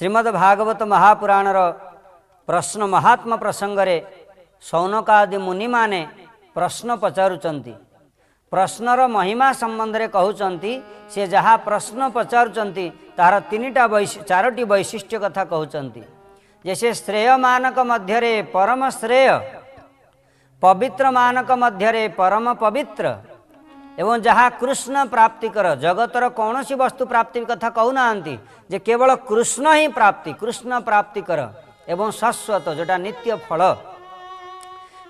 श्रीमद्भागवत महापुराणर प्रश्न महात्मा प्रसंगरे शौनकादि मुनि माने प्रश्न पचारुचंती। प्रश्नर महिमा संबंध में कहउचंती से जहाँ प्रश्न पचारुचंती तार चारोटी वैशिष्ट्य कथा कहउचंती। जैसे श्रेय मानक मध्यरे परम श्रेय, पवित्र मानक मध्यरे परम पवित्र, एवं जहाँ कृष्ण प्राप्ति कर जगतर कौन सी वस्तु प्राप्ति कथा कहूना जे केवल कृष्ण ही प्राप्ति, कृष्ण प्राप्ति कर एवं शाश्वत जोटा नित्य फल।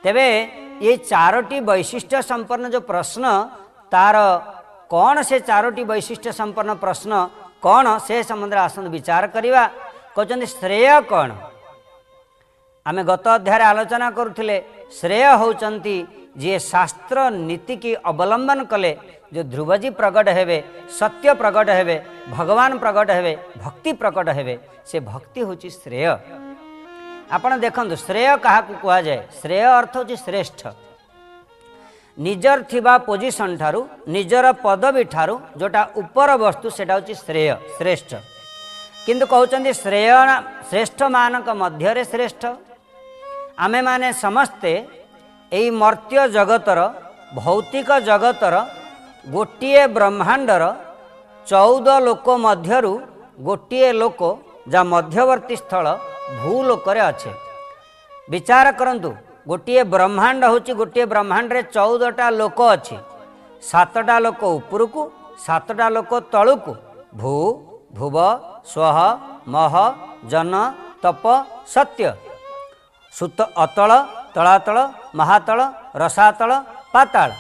तेबे ये चारोटी वैशिष्ट्य संपन्न जो प्रश्न तार कौन से चारोटी वैशिष्ट्य संपन्न प्रश्न कौन से संबंध आसन विचार करवा। कहते श्रेय कौन आमे गत अध्याय आलोचना करुले। श्रेय होचंती जे शास्त्र नीति की अवलंबन कले जो ध्रुवजी प्रकट हेबे, सत्य प्रकट हेबे, भगवान प्रकट हेबे, भक्ति प्रकट हेबे, से भक्ति होची श्रेय। आपण देखंतु श्रेय कहा कुआ जाए। श्रेय अर्थ होची श्रेष्ठ, निजर थिबा पोजिशन ठारू, निजर पदवी ठारू जोटा ऊपर वस्तु सेटा होची श्रेय, श्रेष्ठ। किंतु कहउचंदी श्रेय श्रेष्ठ मानक मध्यरे श्रेष्ठ। आमे माने समस्ते एई मर्त्य जगतर, भौतिक जगतर गोटिए ब्रह्मांडर 14 लोक मध्यरु गोटिए लोक जा मध्यवर्ती स्थल भूलोकरे अच्छे। विचार करंतु गोटिए ब्रह्मांड होची, गोटिए ब्रह्मांड रे 14टा लोक अच्छी। 7टा लोक उपरकू, 7टा लोक तलुकू, भू भुव स्वह मह जन तप सत्य, सुत अतल तलातल महातल रसातल पाताल।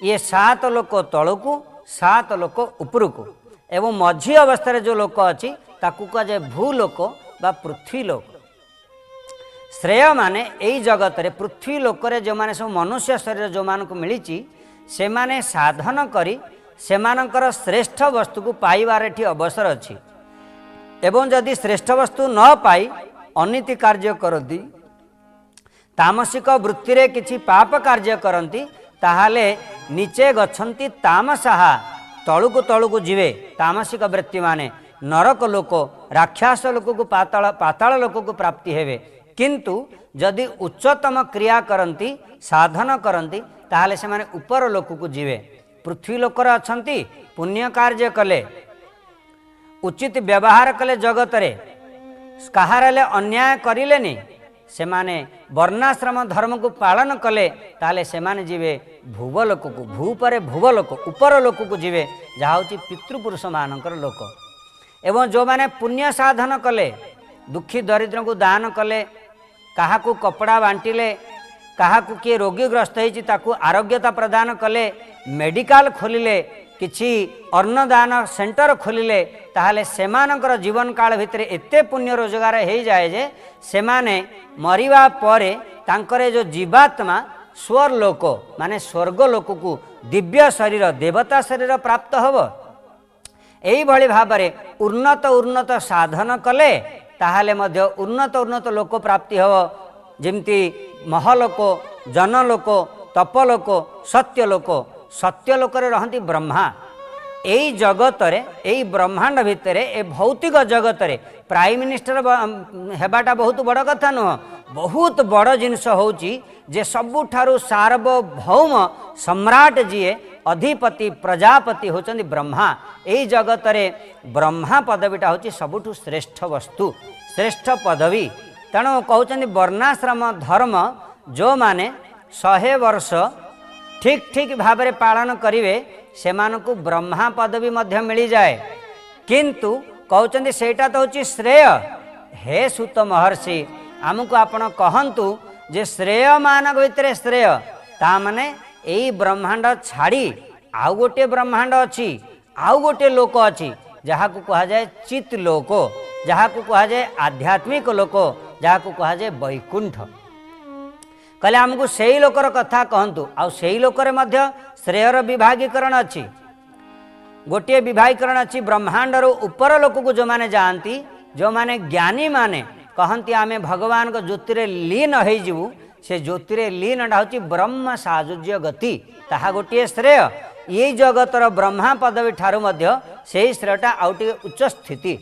ये 7 लोक तलुकू, 7 लोक उपरकू, एवं मझी अवस्था जो लोक अच्छी ताकू कहे भूलोक बा पृथ्वी लोक। श्रेय माने यही जगत रे पृथ्वी लोक रे जो माने सब मनुष्य शरीर जो मानक मिली से माने साधन करी सेमानकर श्रेष्ठ वस्तु को पाइबार एठी अवसर अच्छी। एवं जदि श्रेष्ठ वस्तु न पाई अनीति कार्य करती, तामसिक वृत्ति रे किछि पाप कार्य करती, ताहाले नीचे गच्छन्ति तामसाहा, तलुकु तलुकु जीवे तामसिक वृत्ति माने नरक लोक, राक्षस लोक को पाताल लोक को प्राप्ति हेबे। किंतु जदि उच्चतम क्रिया करती, साधन करती, ताहाले से माने ऊपर लोक को जीवे। पृथ्वी लोकर अछंती, पुण्य कार्य कले, उचित व्यवहार कले, जगत रे कहारे अन्याय करिलेनी, से माने वर्णाश्रम धर्म को पालन कले, ताले से माने जीवे भूवलोक को, भू परे भूवलोक ऊपर लोक को जीवे, जहाँ होची पितृपुरुष मानकर लोक। एवं जो माने पुण्य साधन कले, दुखी दरिद्र को दान कले, कहा को कपड़ा बांटिले, कहा को किए रोगीग्रस्त होती ताकू आरोग्यता प्रदान कले, मेडिकल खोलिले, किछि अन्नदान सेंटर खोलिले, ताहाले सेमानकर जीवन काल भितर एते पुण्य रोजगार हो जाए जे सेमाने मरिवा परे तांकरे जो जीवात्मा स्वर लोक माने स्वर्ग लोक को दिव्य शरीर देवता शरीर प्राप्त हब। एई भली भाबरे उन्नत उन्नत साधन कले ताहाले मध्य उन्नत उन्नत लोक प्राप्ति हब। जेमती महलोक, जनलोक, तपलोक, सत्यलोक। सत्यलोक रे रहंती ब्रह्मा। एई जगत रे, एई ब्रह्मांड भितर ए भौतिक जगत रे प्राइम मिनिस्टर हेबाटा बहुत बड़ कथा नुह। बहुत बड़ जिनस होची जे सबुठारु सार्वभौम सम्राट जीए अधिपति प्रजापति होचंदी ब्रह्मा। एई जगत रे ब्रह्मा पदवीटा होची सबुठु श्रेष्ठ वस्तु, श्रेष्ठ पदवी। तेणु कहउचंदी वर्णाश्रम धर्म जो माने 100 वर्ष ठीक ठीक भाव में पालन करिवे सेमानकु ब्रह्मा पदवी मध्य मिली जाए। किंतु कहउचंदी सेटा तो होची श्रेय। हे सुत महर्षि, आमको आपण कहंतु जे श्रेय मानक भितर श्रेय ता माने एई ब्रह्मांड छाड़ी आउ गोटे ब्रह्मांड अच्छी, आउ गोटे लोक अच्छी जहाँ को कहा जाए चित लोक, जहाँ को कहा जाए आध्यात्मिक लोक, जहाँ को कहा जाए वैकुंठ। कहले आमको सेई लोकर कथा कहंतु। आउ सेई लोकरे मध्य श्रेयर विभागीकरण अच्छी। गोटे विभागीकरण अच्छी ब्रह्मांडर ऊपर लोक को जो माने जानती, जो माने ज्ञानी माने कहंती आमे भगवान को ज्योतिरे लीन हो जीवु, से ज्योतिरे लीनटा होची ब्रह्म साजुज्य गति, ताहा गोटे श्रेय। ये जगतर ब्रह्मा पदवी ठारू मध्य सेई श्रेयटा आउ टिके उच्च स्थिति।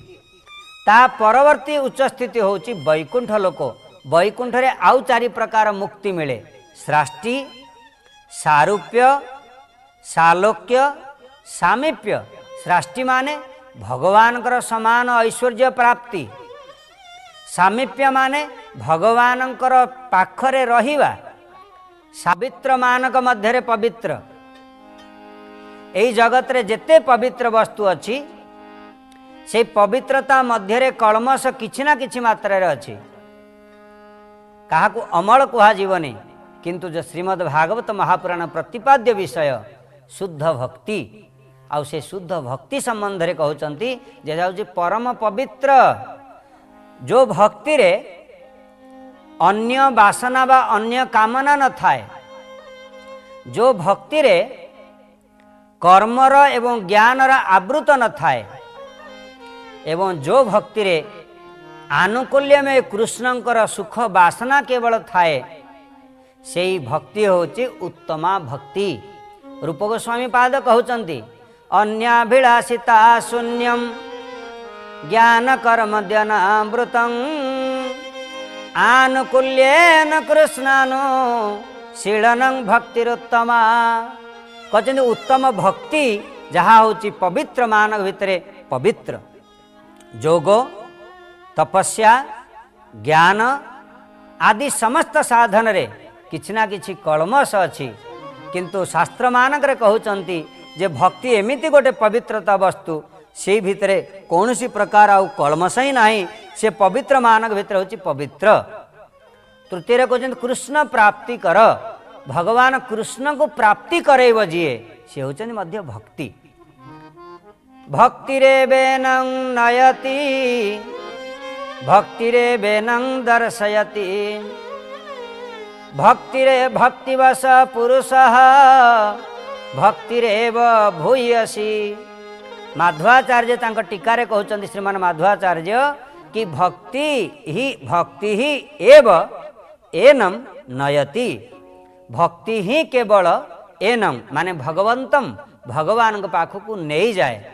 ता परवर्ती उच्च स्थिति होची वैकुंठ लोक। वैकुंठ रे आउ चारि प्रकार मुक्ति मिले, सृष्टि, सारूप्य, सालोक्य, सामीप्य। सृष्टि माने भगवानकर समान ऐश्वर्य प्राप्ति, सामीप्य माने भगवानकर पाखरे रहिबा, सावित्र मानक मध्यरे पवित्र। एई जगत रे जेते पवित्र वस्तु अछि से पवित्रता मध्यरे कलमश किछि ना किछि मात्रा रे अछि। काहाकू अमल कुहा जीवनी, किंतु जो श्रीमद् भागवत महापुराण प्रतिपाद्य विषय शुद्ध भक्ति, आउ से शुद्ध भक्ति संबंध रे कहउचंती जे जाउची परम पवित्र। जो भक्ति रे अन्य वासना वा अन्य कामना न थाए, जो भक्ति रे कर्मर एवं ज्ञानर आवृत न थाए, एवं जो भक्ति रे आनुकूल्य में कृष्णंकर सुख वासना केवल थाए, सेई भक्ति होची उत्तमा भक्ति। रूप गोस्वामी पाद कहउचंती अन्याभिलाषिता शून्यम ज्ञान कर्म ध्यानामृतं आनुकूल्येन कृष्णानो शीलनं भक्तिरुत्तमा। कहते उत्तम भक्ति जहाँ होची पवित्र मानक भितरे पवित्र। जोग, तपस्या, ज्ञान आदि समस्त साधन रे किछि ना किछि कलमश अछि, किंतु शास्त्र मानक रे कहउचंती जे भक्ति एमिति गोटे पवित्रता वस्तु से भितरे कौनसी प्रकार आउ कलमश ही नहीं, से पवित्र मानक भितर होची पवित्र। तृतीय कहते कृष्ण प्राप्ति कर, भगवान कृष्ण को प्राप्ति करेव जिए से होचन मध्य भक्ति। भक्तिरे बेनं नयति भक्तिरे बेनं दर्शयति भक्तिरे भक्तिवश पुरुषः भक्तिरेव भूयसी। माध्वाचार्य तांको टीकारे कहउचंती श्रीमान माध्वाचार्य कि भक्ति ही एव एनम नयति। भक्ति ही केवल एनम माने भगवंतम भगवान के पाखକୁ नहीं जाए।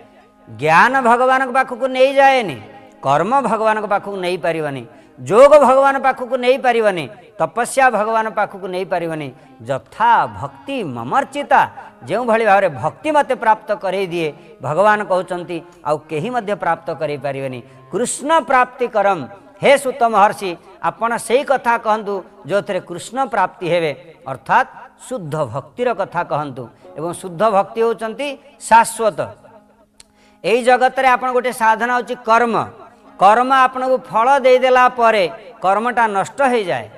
ज्ञान भगवान के पाखକୁ नहीं जाएनी, कर्म भगवान के पाखକୁ नहीं पारिबनी, जोग भगवान पाखକୁ नहीं पारिबनी, तपस्या भगवान पाखକୁ नहीं पारिबनी। यथा भक्ति ममर्चिता, जो भली भाव भक्ति मते प्राप्त करे दिए भगवान कहउचंती आउ केही मध्य प्राप्त करे पारिबनी। कृष्ण प्राप्ति करम, हे सुत महर्षि आपण सेही कथा कहंतु जो थे कृष्ण प्राप्ति हेवे, अर्थात शुद्ध भक्तिर कथा कहंतु। एवं शुद्ध भक्ति होचंती शाश्वत। एई जगत रे आपण गोटे साधना होची कर्म। कर्म आपण को फल दे देला परे कर्मटा नष्ट हो जाए।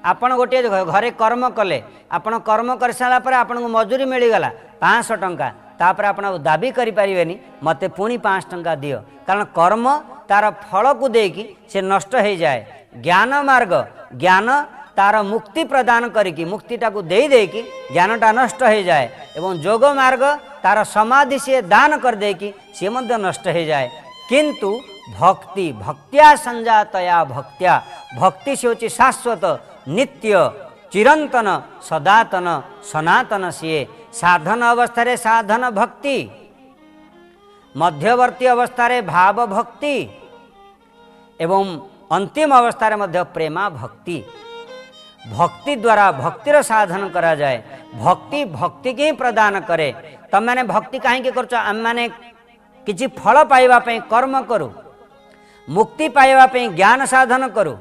आपण गोटे घरे कर्म कले, आपण कर्म कर सारा पर आपण को मजूरी मिलगला 500 टंका, तापर आपण दाबी करि परिबेनी मते पुणी 5 टंका दियो, कारण कर्म तार फल को देकी से नष्ट हो जाए। ज्ञान मार्ग, ज्ञान तार मुक्ति प्रदान करिकी मुक्तिटा को दे देकी ज्ञानटा नष्ट हो जाए। एवं जोग मार्ग तार समाधि से दान कर देकी से मध्य नष्ट हो जाए। किंतु भक्ति भक्त्या संजातया भक्त्या, भक्ति से होची शाश्वत, नित्य, चिरंतन, सदातन, सनातन। सीए साधन अवस्था साधन भक्ति, मध्यवर्ती अवस्था भाव भक्ति एवं अंतिम अवस्था मध्य प्रेमा भक्ति। भक्ति द्वारा भक्तिर साधन करा जाए। भक्ति भक्ति के ही प्रदान करे। तम मैंने भक्ति कहीं कर आम मैंने किसी फल पाइबा पे कर्म करूँ, मुक्ति पाइबा पे ज्ञान साधन करूँ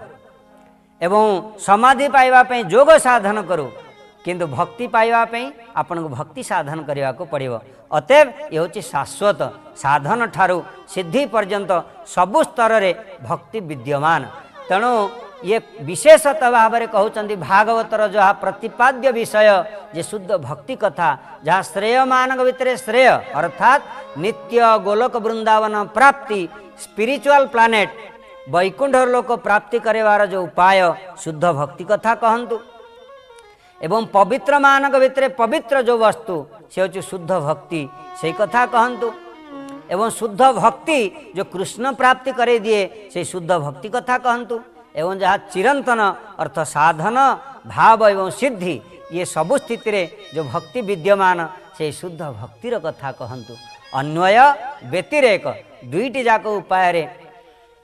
एवं समाधि पाइबा पे जोग साधन करूँ, किंतु भक्ति पाइबा पे आपन को भक्ति साधन करने को पड़ो। अतएव ये हूँ शाश्वत। साधन ठारू सिद्धि पर्यंत सबु स्तर रे भक्ति विद्यमान। तेणु ये विशेषतः भाव में कहते भागवतर जहाँ प्रतिपाद्य विषय जे शुद्ध भक्ति कथा, जहाँ श्रेय मानक भितर श्रेय अर्थात नित्य गोलोक वृंदावन प्राप्ति, स्पिरिचुअल प्लानेट वैकुंठ लोक प्राप्ति करेवार जो उपाय शुद्ध भक्ति कथा कहंतु। एवं पवित्र मानक भितर पवित्र जो वस्तु से हूँ शुद्ध भक्ति, से कथा कहंतु। एवं शुद्ध भक्ति जो कृष्ण प्राप्ति करे दिए से शुद्ध भक्ति कथा कहंतु। एवं जहाँ चिरंतन अर्थ साधन भाव एवं सिद्धि ये सबु स्थिति रे जो भक्ति विद्यमान से शुद्ध भक्तिर कथा कहंतु। अन्वय व्यतिरेक दुईटी जाक उपाय रे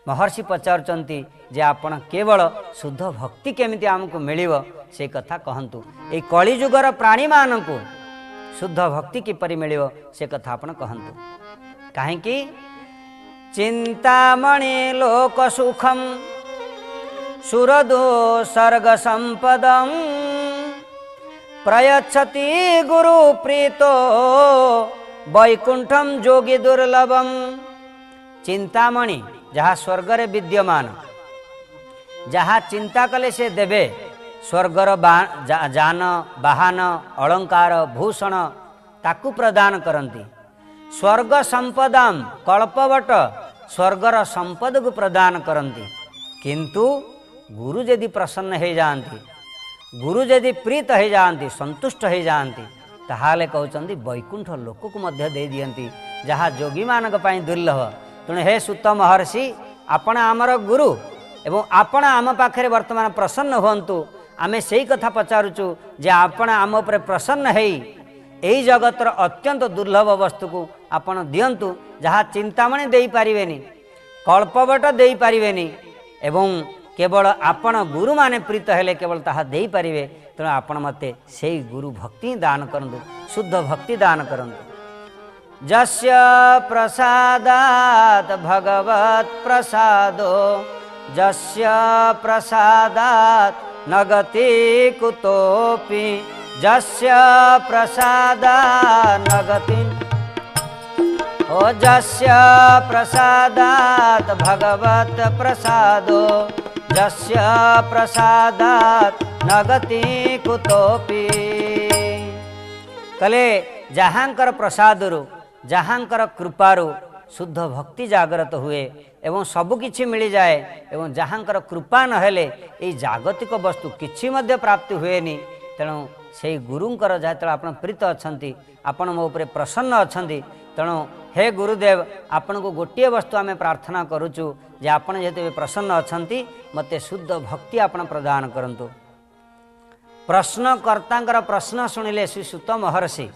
महर्षि पचारुचंती जे आपण केवल शुद्ध भक्ति केमिति आमको मिलिव से कथा कहंतु। ए कलिजुगर प्राणी मानकु शुद्ध भक्ति किपरि मिलिव से कथा आपण कहंतु। काहेकि चिंतामणि लोक सुखम सुरदो सर्ग संपदम प्रयच्छति गुरु प्रीतो वैकुंठम जोगी दुर्लभम। चिंतामणि जहाँ स्वर्गरे विद्यमान, जहाँ चिंता कले से देवे स्वर्गर जान बाहन अलंकार भूषण ताकू प्रदान करती। स्वर्ग संपदाम कल्पवट स्वर्गर संपद को प्रदान करती। किंतु गुरु यदि प्रसन्न हो जाती, गुरु यदि प्रीत हो जाती, संतुष्ट हो जाती, ताहाले कहते वैकुंठ लोक को मध्य दे दियंती, जहाँ जोगी मानक पई दुर्लभ। तेणु हे सुत महर्षि, आपण आमर गुरु एवं आपण आम पाखे वर्तमान प्रसन्न हुंतु। आमे सेही कथा पचारुचु जे आपण आम उपर प्रसन्न हेई एही जगतर अत्यंत दुर्लभ वस्तु को आपण दियंतु, जहाँ चिंतामणि देई पारिबेनी, कल्पवट देई पारिबेनी, एवं केवल आपण गुरु माने प्रीत हेले केवल ताहा देई पारिबे। तेणु आपण मते सेही गुरु भक्ति दान करंतु, शुद्ध भक्ति दान करंतु। जस्य प्रसादात् भगवत् प्रसादो जस्य प्रसादात् न गति कुतोऽपि जस्य प्रसादात् न गति ओ जस्य प्रसादात् भगवत् प्रसादो जस्य प्रसादात् न गति कुतोऽपि। कले जहाँकर प्रसादरु जहाँकर कृपारु शुद्ध भक्ति जागृत हुए एवं सबकिछि मिल जाए, एवं जहाँकर कृपा नहेले ये जागतिक वस्तु किछि मध्य प्राप्ति हुएनी। तेणु से गुरुंकर जहाँ आपण प्रीत अछंती, आपण मो उपरे प्रसन्न अछंती। तेणु हे गुरुदेव, आपण को गोटे वस्तु आमे प्रार्थना करूचु जे आपण जेते प्रसन्न अछंती, मते शुद्ध भक्ति आपण प्रदान करंतु। प्रश्नकर्तांकर प्रश्न शुणिले श्री सुत महर्षि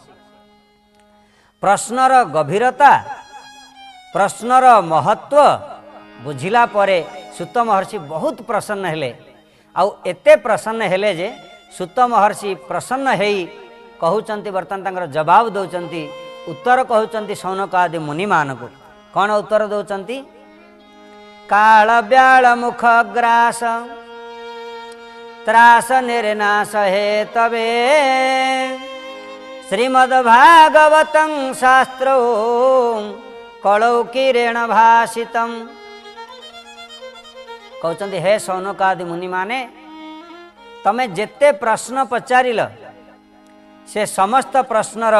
प्रश्नर गभीरता, प्रश्नर महत्व बुझिला परे सुत महर्षि बहुत प्रसन्न हेले। आउ एते प्रसन्न हेले जे सुत महर्षि प्रसन्न हेई कहउचंती, बर्तमान तांकर जवाब दउचंती, उत्तर कहउचंती शौनकादि मुनि मानकु। कौन उत्तर दउचंती? काल ब्याल मुख ग्रास त्रास निर्नाश हे तबे श्रीमद्भागवतं शास्त्रो कलौकीरेण भाषितम्। कहते हे शौनकादि मुनि माने, तमे जेते प्रश्न पचारिल से समस्त प्रश्नर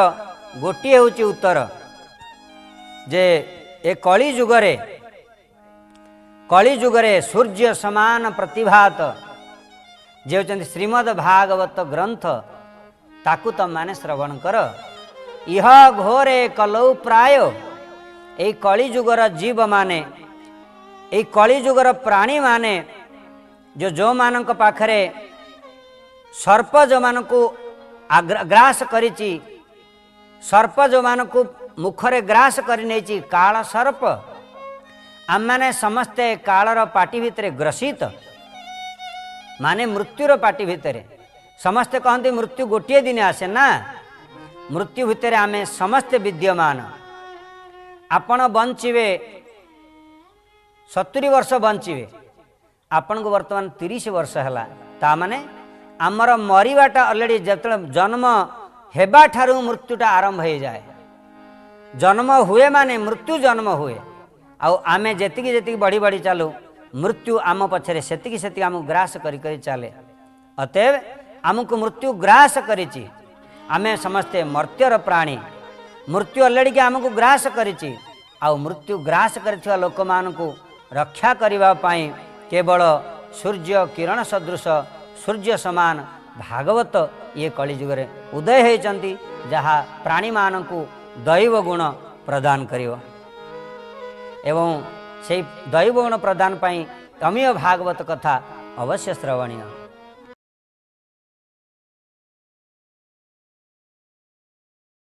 गोटे होची उत्तर जे ए कली जुगरे सूर्य समान प्रतिभात जे होचंती श्रीमद् भागवत ग्रंथ ताकू तम माने श्रवण कर। इह घोरे कलौ प्राय ए कलिजुगर जीव माने, ए कलिजुगर प्राणी माने जो मानक पाखरे सर्प जो मानकु ग्रास करिछि, सर्प जो मानकु मुखरे ग्रास करि नेछि काल सर्प। आम माने समस्ते कालर पाटी भितरे ग्रसित, माने मृत्युर पाटी भितरे। समस्ते कहते मृत्यु गोटे दिन आसे ना, मृत्यु भितर आमे समस्ते विद्यमान। आपण बंचिवे 70 वर्ष बंचिवे, आपण को वर्तमान 30 वर्ष है, ता माने आमर मरिबाटा अलरेडी जतले जन्म हेबा ठारू मृत्युटा आरंभ हो जाए। जन्म हुए माने मृत्यु जन्म हुए। आमे जेतिकी जेतिकी बढ़ी बढ़ी चालू, मृत्यु आम पछरे सेतिकी सेतिकी आमको ग्रास करी करी चाले। अतएव आमको मृत्यु ग्रास करिछि। आमे समस्ते मर्त्यर प्राणी, मृत्यु अलरेडी के आमको ग्रास करिछि। आउ मृत्यु ग्रास करिथिबा लोक मानकु रक्षा करिबा पई केवल सूर्य किरण सदृश सूर्य समान भागवत ये कलिजुगरे उदय होइचंती, जहाँ प्राणी मानकु दैव गुण प्रदान करिवो। एवं से दैव गुण प्रदान पई अमीय भागवत कथा अवश्य श्रवणीय।